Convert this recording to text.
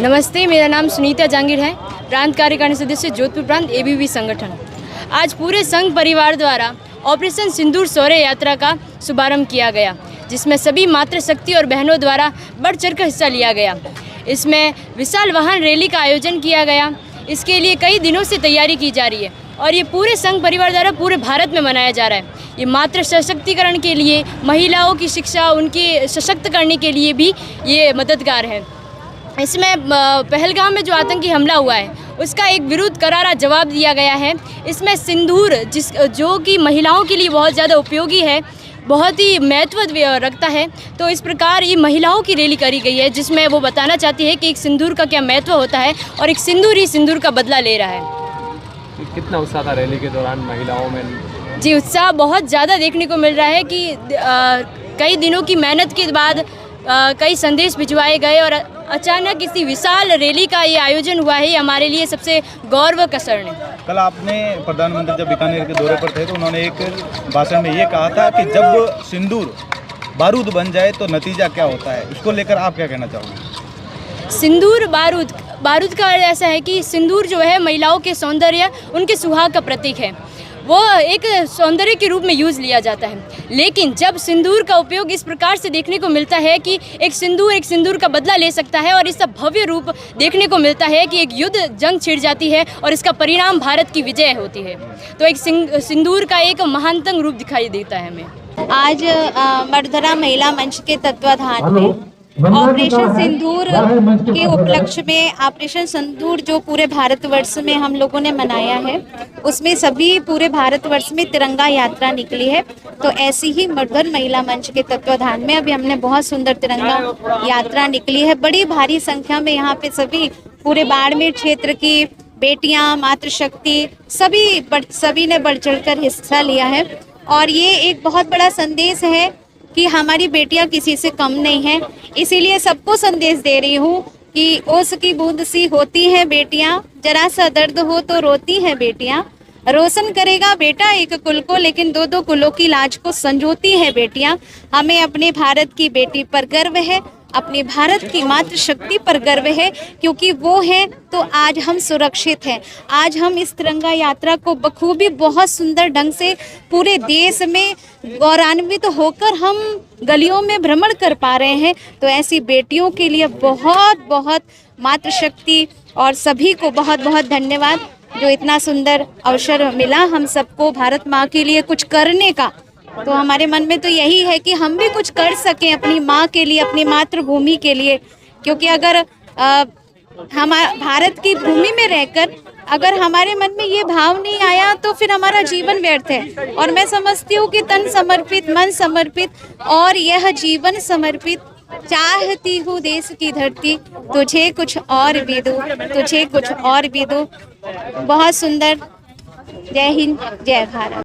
नमस्ते, मेरा नाम सुनीता जांगीर है, प्रांत कार्यकारिणी सदस्य जोधपुर प्रांत एबीवी संगठन। आज पूरे संघ परिवार द्वारा ऑपरेशन सिंदूर शौर्य यात्रा का शुभारंभ किया गया, जिसमें सभी मातृशक्ति और बहनों द्वारा बढ़ चढ़कर हिस्सा लिया गया। इसमें विशाल वाहन रैली का आयोजन किया गया। इसके लिए कई दिनों से तैयारी की जा रही है और ये पूरे संघ परिवार द्वारा पूरे भारत में मनाया जा रहा है। ये मातृ सशक्तिकरण के लिए, महिलाओं की शिक्षा, उनके सशक्त करने के लिए भी ये मददगार है। इसमें पहलगाम में जो आतंकी हमला हुआ है उसका एक विरुद्ध करारा जवाब दिया गया है। इसमें सिंदूर जो कि महिलाओं के लिए बहुत ज़्यादा उपयोगी है, बहुत ही महत्व रखता है, तो इस प्रकार ये महिलाओं की रैली करी गई है, जिसमें वो बताना चाहती है कि एक सिंदूर का क्या महत्व होता है और एक सिंदूर ही सिंदूर का बदला ले रहा है। कितना उत्साह था रैली के दौरान महिलाओं में? जी, उत्साह बहुत ज़्यादा देखने को मिल रहा है कि कई दिनों की मेहनत के बाद कई संदेश भिजवाए गए और अचानक इसी विशाल रैली का ये आयोजन हुआ है। ये हमारे लिए सबसे गौरव का क्षण है। कल आपने प्रधानमंत्री जब बीकानेर के दौरे पर थे तो उन्होंने एक भाषण में ये कहा था कि जब सिंदूर बारूद बन जाए तो नतीजा क्या होता है, उसको लेकर आप क्या कहना चाहोगे? सिंदूर बारूद का अर्थ ऐसा है कि सिंदूर जो है महिलाओं के सौंदर्य, उनके सुहाग का प्रतीक है। वो एक सौंदर्य के रूप में यूज़ लिया जाता है, लेकिन जब सिंदूर का उपयोग इस प्रकार से देखने को मिलता है कि एक सिंदूर का बदला ले सकता है और इसका भव्य रूप देखने को मिलता है कि एक युद्ध जंग छिड़ जाती है और इसका परिणाम भारत की विजय होती है, तो एक सिंदूर का एक महानतम रूप दिखाई देता है हमें। आज मर्दना महिला मंच के तत्वाधान में ऑपरेशन सिंदूर के उपलक्ष्य में ऑपरेशन सिंदूर जो पूरे भारतवर्ष में हम लोगों ने मनाया है, उसमें सभी पूरे भारतवर्ष में तिरंगा यात्रा निकली है। तो ऐसी ही मर्दन महिला मंच के तत्वाधान में अभी हमने बहुत सुंदर तिरंगा यात्रा निकली है। बड़ी भारी संख्या में यहाँ पे सभी पूरे बाड़मेर क्षेत्र की बेटियां, मातृशक्ति सभी ने बढ़ चढ़कर हिस्सा लिया है और ये एक बहुत बड़ा संदेश है कि हमारी बेटियां किसी से कम नहीं हैं। इसीलिए सबको संदेश दे रही हूँ कि ओस की बूंद सी होती हैं बेटियां, जरा सा दर्द हो तो रोती हैं बेटियां। रोशन करेगा बेटा एक कुल को, लेकिन दो दो कुलों की लाज को संजोती है बेटियां। हमें अपने भारत की बेटी पर गर्व है, अपने भारत की मातृशक्ति पर गर्व है, क्योंकि वो है तो आज हम सुरक्षित हैं। आज हम इस तिरंगा यात्रा को बखूबी बहुत सुंदर ढंग से पूरे देश में गौरवान्वित होकर हम गलियों में भ्रमण कर पा रहे हैं। तो ऐसी बेटियों के लिए बहुत बहुत मातृशक्ति और सभी को बहुत बहुत धन्यवाद, जो इतना सुंदर अवसर मिला हम सबको भारत माँ के लिए कुछ करने का। तो हमारे मन में तो यही है कि हम भी कुछ कर सकें अपनी माँ के लिए, अपनी मातृभूमि के लिए, क्योंकि अगर हम भारत की भूमि में रहकर अगर हमारे मन में ये भाव नहीं आया तो फिर हमारा जीवन व्यर्थ है। और मैं समझती हूँ कि तन समर्पित, मन समर्पित और यह जीवन समर्पित, चाहती हूँ देश की धरती तुझे कुछ और भी दूँ, तुझे कुछ और भी दूँ। बहुत सुंदर। जय हिंद, जय भारत।